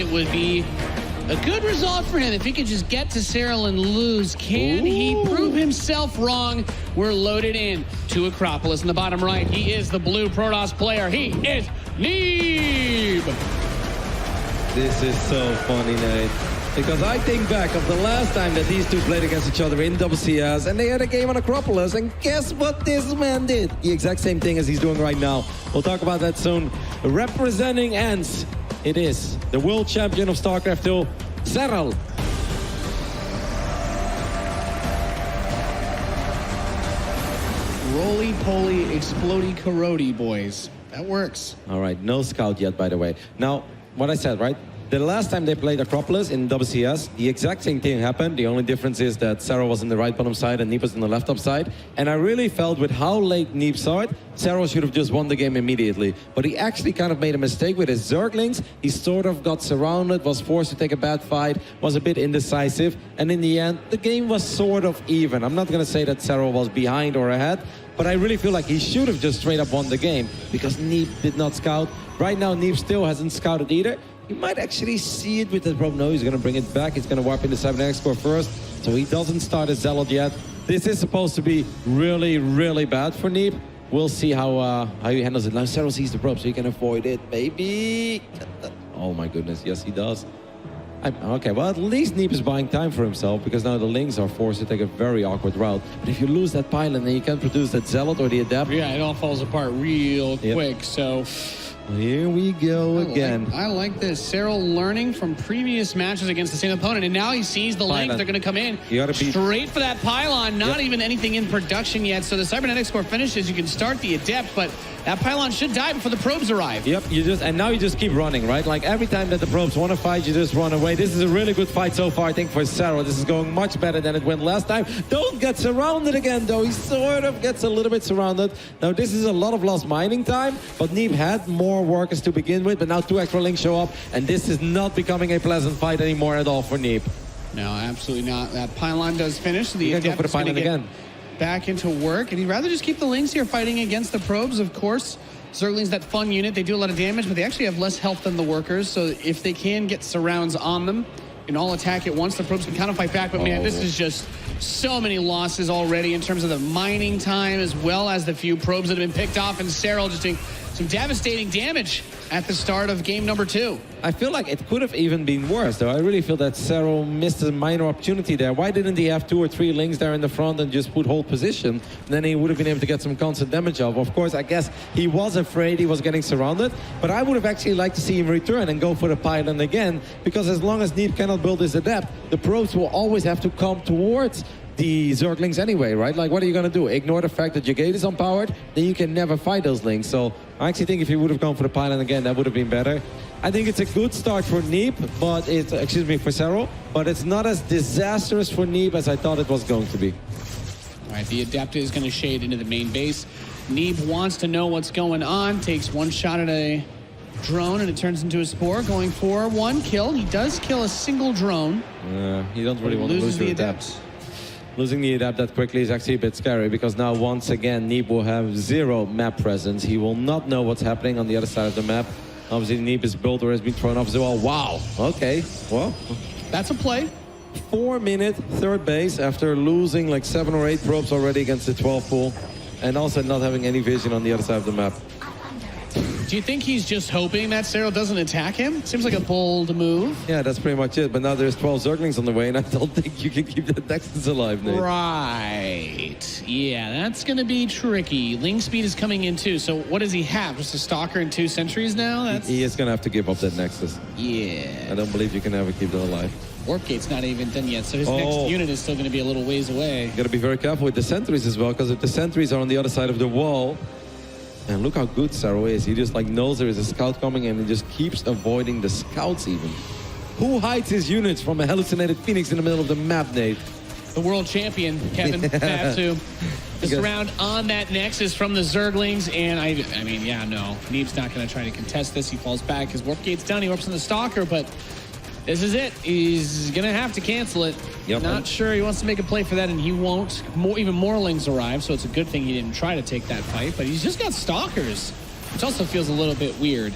it would be a good result for him if he could just get to Serral and lose. Can he prove himself wrong? We're loaded in to Acropolis in the bottom right. He is the blue Protoss player. He is Neeb. This is so funny, Nate. Because I think back of the last time that these two played against each other in WCS, and they had a game on Acropolis, and guess what this man did? The exact same thing as he's doing right now. We'll talk about that soon. Representing ENCE, it is the world champion of StarCraft 2, Serral. Roly-poly, explodey, corrody, boys. That works. All right, no scout yet, by the way. Now, what I said, right? The last time they played Acropolis in WCS, the exact same thing happened. The only difference is that Serral was in the right bottom side and Neeb was in the left top side. And I really felt with how late Neeb saw it, Serral should have just won the game immediately. But he actually kind of made a mistake with his Zerglings. He sort of got surrounded, was forced to take a bad fight, was a bit indecisive. And in the end, the game was sort of even. I'm not going to say that Serral was behind or ahead, but I really feel like he should have just straight up won the game because Neeb did not scout. Right now, Neeb still hasn't scouted either. He might actually see it with the probe. No, he's going to bring it back. He's going to warp into 7x score first. So he doesn't start his Zealot yet. This is supposed to be really, really bad for Neeb. We'll see how he handles it. Now Serral sees the probe, so he can avoid it. Maybe. Oh my goodness. Yes, he does. Okay, well, at least Neeb is buying time for himself because now the Lings are forced to take a very awkward route. But if you lose that pylon, then you can't produce that Zealot or the Adept. Yeah, it all falls apart real quick. So here we go again. I like this. Serral learning from previous matches against the same opponent, and now he sees the Lings. They're going to come in straight for that pylon. Not even anything in production yet. So the Cybernetic score finishes. You can start the Adept, but that pylon should die before the probes arrive. Yep, and now you just keep running, right? Like every time that the probes want to fight, you just run away. This is a really good fight so far, I think, for Serral. This is going much better than it went last time. Don't get surrounded again, though. He sort of gets a little bit surrounded. Now, this is a lot of lost mining time, but Neeb had more workers to begin with, but now 2 extra Lings show up, and this is not becoming a pleasant fight anymore at all for Neeb. No, absolutely not. That pylon does finish. So the go for the pylon again. Back into work, and he'd rather just keep the Lings here fighting against the probes, of course. Zergling's that fun unit. They do a lot of damage, but they actually have less health than the workers, so if they can get surrounds on them and all attack at once, the probes can kind of fight back. But man, this is just so many losses already in terms of the mining time as well as the few probes that have been picked off, and Serral just doing some devastating damage at the start of game number 2. I feel like it could have even been worse, though. I really feel that Serral missed a minor opportunity there. Why didn't he have 2 or 3 Lings there in the front and just put hold position? Then he would have been able to get some constant damage off. Of course, I guess he was afraid he was getting surrounded, but I would have actually liked to see him return and go for the pylon again, because as long as Neeb cannot build his Adept, the probes will always have to come towards the Zerglings anyway, right? Like, what are you going to do? Ignore the fact that your gate is unpowered? Then you can never fight those Lings. So I actually think if he would have gone for the pylon again, that would have been better. I think it's a good start for Neeb, but it's, excuse me, for Serral, but it's not as disastrous for Neeb as I thought it was going to be. All right, the Adept is going to shade into the main base. Neeb wants to know what's going on, takes one shot at a drone, and it turns into a Spore, going for 1 kill. He does kill a single drone. He don't really want to lose the Adept. Losing the Adept that quickly is actually a bit scary because now once again Neeb will have 0 map presence. He will not know what's happening on the other side of the map. Obviously Neeb's builder has been thrown off as well. Wow, okay, well. That's a play. 4-minute third base after losing like 7 or 8 probes already against the 12 pool, and also not having any vision on the other side of the map. Do you think he's just hoping that Serral doesn't attack him? Seems like a bold move. Yeah, that's pretty much it. But now there's 12 Zerglings on the way, and I don't think you can keep the Nexus alive, Nate. Right. Yeah, that's going to be tricky. Ling speed is coming in too. So what does he have? Just a Stalker and 2 sentries now? He is going to have to give up that Nexus. Yeah. I don't believe you can ever keep that alive. Warp Gate's not even done yet, so his next unit is still going to be a little ways away. You got to be very careful with the sentries as well, because if the sentries are on the other side of the wall, and look how good Serral is. He just like knows there is a scout coming and he just keeps avoiding the scouts even. Who hides his units from a hallucinated Phoenix in the middle of the map, Nate? The world champion, Kevin, have to. Just around on that Nexus from the Zerglings, and I mean, yeah, no. Neeb's not going to try to contest this. He falls back. His Warp Gate's done. He warps on the Stalker, but this is it. He's going to have to cancel it. Yep. Not sure he wants to make a play for that, and he won't. Even more Lings arrive, so it's a good thing he didn't try to take that fight, but he's just got Stalkers, which also feels a little bit weird.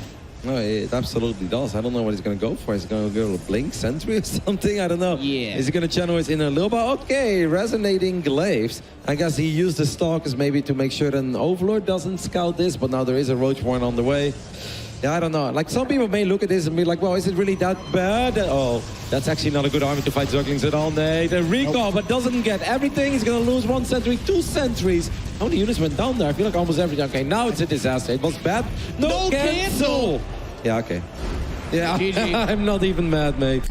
No, it absolutely does. I don't know what he's going to go for. Is he going to go to Blink Sentry or something? I don't know. Yeah. Is he going to channel his inner Luba? Okay, resonating glaives. I guess he used the stalkers maybe to make sure that an Overlord doesn't scout this, but now there is a Roach Warren on the way. Yeah, I don't know. Like, some people may look at this and be like, well, is it really that bad? Oh, that's actually not a good army to fight Zerglings at all, Nate. A recall, but doesn't get everything. He's going to lose 1 sentry, 2 sentries. How many units went down there? I feel like almost everything. Okay, now it's a disaster. It was bad. No cancel! Yeah, okay. Yeah, GG. I'm not even mad, mate.